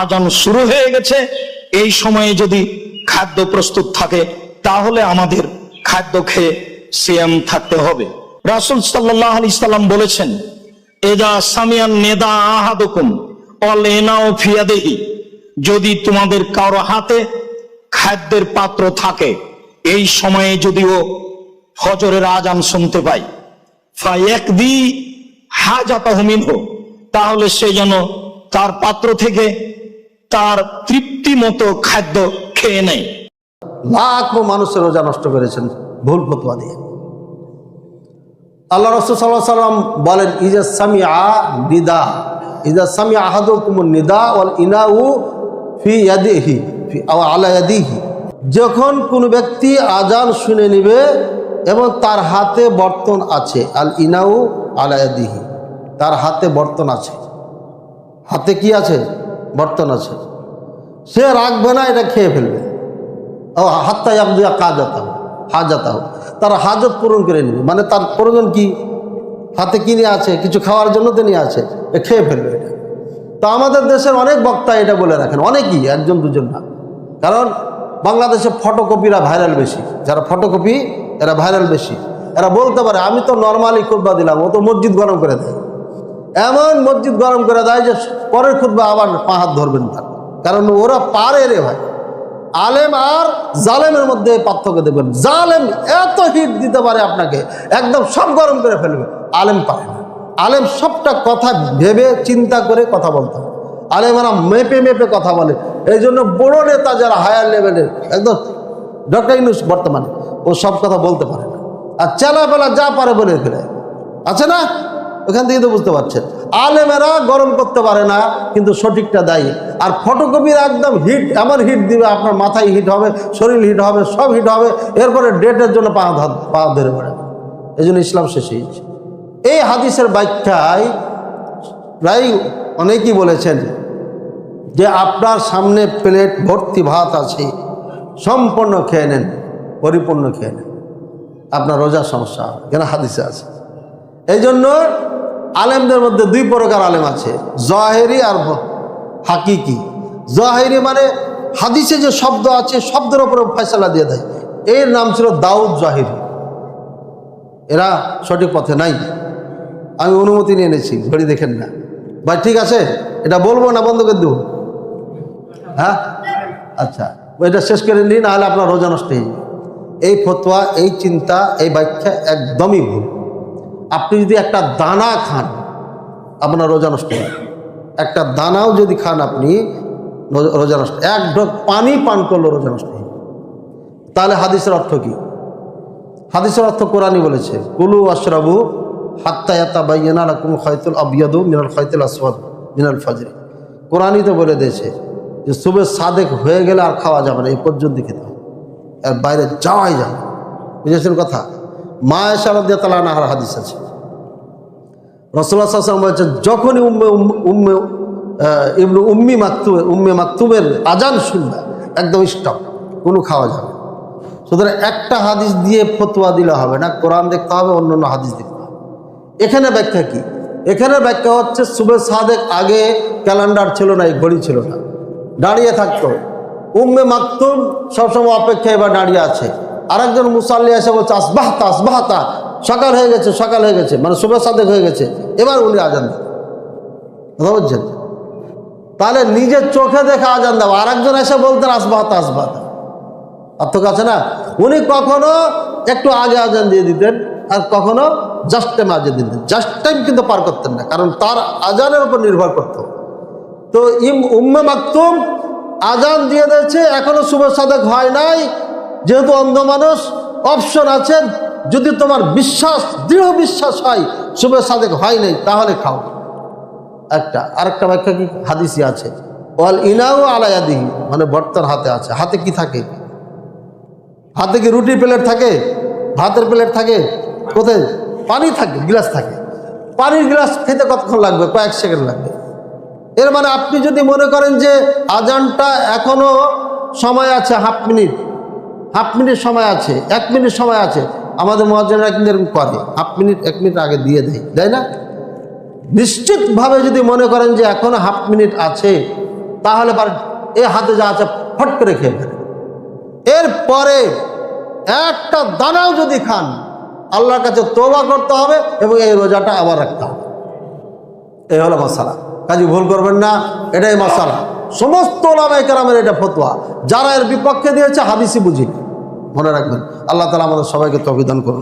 আজান শুরু হয়ে গেছে, এই সময়ে যদি খাদ্য প্রস্তুত থাকে তাহলে আমাদের খাদ্য খেয়ে সিয়াম থাকতে হবে। রাসূল সাল্লাল্লাহু আলাইহি সাল্লাম বলেছেন, এদা সামিয়ান নেদা আহাদুকুম অল এনাও ফিয়াদিহি, যদি তোমাদের কারো হাতে খাদ্যের পাত্র থাকে, এই সময়ে যদিও ফজরের আজান শুনতে পাই, ফায়াকদি হাজাতাহু মিনহু, তাহলে সে যেন তার পাত্র থেকে তার তৃপ্তি মতো খাদ্য খেয়ে নেয়। লাখো মানুষের রোজা নষ্ট করেছেন ভুল ফতোয়া দিয়ে। আল্লাহ রাসূল সাল্লাল্লাহু আলাইহি ওয়াসাল্লাম বলেন, ইজা সামিআ নিদা, ইজা সামিআ আহাদুকুমুন নিদা ওয়াল ইনাউ ফি ইয়াদিহি আও আলা ইয়াদিহি, যখন কোনো ব্যক্তি আজান শুনে নিবে এবং তার হাতে বর্তন আছে, আল ইনাউ আলা ইয়াদিহি, তার হাতে বর্তন আছে, হাতে কি আছে? বর্তন আছে, সে রাখবে না, এটা খেয়ে ফেলবে। ও হাত্তা ইয়াকদিয়া কাজাতাহু হাজাতাহু, তার হাজত পূরণ করে নেবে, মানে তার প্রয়োজন কি, হাতে কি নিয়ে আছে, কিছু খাওয়ার জন্য তো নিয়ে আছে, খেয়ে ফেলবে এটা। তো আমাদের দেশের অনেক বক্তা এটা বলে রাখেন, অনেকেই, একজন দুজন না, কারণ বাংলাদেশে ফটোকপিরা ভাইরাল বেশি, যারা ফটোকপি এরা ভাইরাল বেশি, এরা বলতে পারে আমি তো নর্মালি খুতবা দিলাম, ও তো মসজিদ গরম করে দেয়, এমন মসজিদ গরম করে দেয় যে পরের খুতবা আবার পা হাত ধরবেন তার, কারণ ওরা পারে রে ভাই। আলেম আর জালেমের মধ্যে পার্থক্য দেখবেন, জালেম এত হিট দিতে পারে আপনাকে, একদম সব গরম করে ফেলবে, আলেম পারে না। আলেম সবটা কথা ভেবে চিন্তা করে কথা বলতে হবে, আলেমরা মেপে মেপে কথা বলে। এই জন্য বড় নেতা যারা হায়ার লেভেলের, একদম ডক্টর ইউনূস বর্তমানে, ও সব কথা বলতে পারে না, আর চেলাপেলা যা পারে বলে ফেলে, আছে না? ওখান থেকে তো বুঝতে পারছেন, আলেমেরা গরম করতে পারে না, কিন্তু সঠিকটা দায়ী। আর ফটোকপির একদম হিট, এমন হিট দিবে আপনার মাথায় হিট হবে, শরীর হিট হবে, সব হিট হবে, এরপরে ডেটের জন্য পা ধরে বেড়াবে। এই জন্য ইসলাম শেষ হয়েছে। এই হাদিসের ব্যাখ্যায় প্রায় অনেকেই বলেছেন যে আপনার সামনে প্লেট ভর্তি ভাত আছে, সম্পূর্ণ খেয়ে নেন, পরিপূর্ণ খেয়ে নেন, আপনার রোজার সমস্যা হবে, কেন হাদিসে আছে। এই জন্য আলেমদের মধ্যে দুই প্রকার আলেম আছে, জাহেরি আর হাকিকি। জাহেরি মানে হাদিসে যে শব্দ আছে শব্দের উপরে ফয়সালা দিয়ে দেয়, এর নাম ছিল দাউদ জাহেরি। এরা সঠিক পথে নাই, আমি অনুমতি নিয়ে এনেছি, ঘড়ি দেখেন না ভাই, ঠিক আছে? এটা বলবো না বন্ধ করে দেবো? হ্যাঁ, আচ্ছা, এটা শেষ করে নিন, নাহলে আপনার রোজা নষ্ট হয়ে যাবে। এই ফতোয়া, এই চিন্তা, এই ব্যাখ্যা একদমই ভুল। আপনি যদি একটা দানা খান আপনার রোজা নষ্ট হবে, একটা দানাও যদি খান আপনি রোজা নষ্ট, এক ঢোক পানি পান করলো রোজা নষ্ট হবে। তাহলে হাদিসের অর্থ কি? হাদিসের অর্থ কোরআনই বলেছে, কুলু ওয়াশরাবু হাত্তা ইয়াতাবায়্যানা লাকুমুল খায়তুল আবয়াদু মিনাল খায়তিল আসওয়াদ মিনাল ফাজর। কোরআনই তো বলে দিয়েছে যে সুবহ সাদেক হয়ে গেলে আর খাওয়া যাবে না, এই পর্যন্ত খেতে হবে, আর বাইরে যাওয়াই যাবে। বুঝেছেন কথা? মা আয়েশা রাদিয়াল্লাহু আনহার হাদিস আছে, রাসূলুল্লাহ সাল্লাল্লাহু আলাইহি ওয়াসাল্লাম বলেছেন, যখনই উম্মে মাকতুমের আজান শুনবে একদম স্টপ, কোনো খাওয়া যাবে। সুতরাং একটা হাদিস দিয়ে ফতোয়া দিলে হবে না, কোরআন দেখতে হবে, অন্য অন্য হাদিস দেখতে হবে। এখানে ব্যাখ্যা কি? এখানে ব্যাখ্যা হচ্ছে সুবহ সাদেক আগে ক্যালেন্ডার ছিল না, এই ঘড়ি ছিল না, দাঁড়িয়ে থাকতো। উম্মে মাকতুম সবসময় অপেক্ষায় বা দাঁড়িয়ে আছে, আরেকজন মুসাল্লি এসে বলছে আসবাহতা আসবাহতা, সকাল হয়ে গেছে, সকাল হয়ে গেছে, মানে সুবহ সাদেক হয়ে গেছে, এবার উনি আজান দেন। কথা বলছেন? তাহলে নিজের চোখে দেখে আজান দেওয়া, আরেকজন এসে বলতেন আসবাহতা আসবাহতা, পার্থক্য আছে না? উনি কখনো একটু আগে আজান দিয়ে দিতেন, আর কখনো জাস্ট টাইম আজান দিতেন। জাস্ট টাইম কিন্তু পার করতেন না, কারণ তার আজানের উপর নির্ভর করত। তো উম্মে মাকতুম আজান দিয়ে দিয়েছে, এখনো সুবহ সাদেক হয় নাই, যেহেতু অন্ধ মানুষ, অপশন আছে, যদি তোমার বিশ্বাস, দৃঢ় বিশ্বাস হয় সুবহ সাদেক হয় নাই, তাহলে খাও। একটা আরেকটা ব্যাখ্যা কি হাদিসই আছে, ওয়াল ইনাউ আলা ইয়াদিহি, মানে বর্তন হাতে আছে। হাতে কি থাকে? হাতে কি রুটির প্লেট থাকে, ভাতের প্লেট থাকে? কোথায়? পানি থাকে, গ্লাস থাকে। পানির গ্লাস খেতে কতক্ষণ লাগবে? কয়েক সেকেন্ড লাগবে। এর মানে আপনি যদি মনে করেন যে আজানটা এখনো সময় আছে, হাফ মিনিট সময় আছে, 1 মিনিট সময় আছে, আমাদের মুয়াজ্জিনরা কিন্তু এরকম করে, হাফ মিনিট 1 মিনিট আগে দিয়ে দেয় না? নিশ্চিতভাবে যদি মনে করেন যে এখনো হাফ মিনিট আছে, তাহলে এ হাতে যা আছে ফট করে খেয়ে ফেলে। এরপরে একটা দানাও যদি খান আল্লাহর কাছে তওবা করতে হবে এবং এই রোজাটা আবার রাখতে হবে। এই হলো মাসালা, কাজী ভুল করবেন না, এটাই মাসালা। সমস্ত ওলামায়ে কেরামের এটা ফতোয়া, যারা এর বিপক্ষে দিয়েছে হাদিসই বুঝিনি। মনে রাখবেন, আল্লাহ তাআলা আমাদের সবাইকে তৌফিক দান করুন।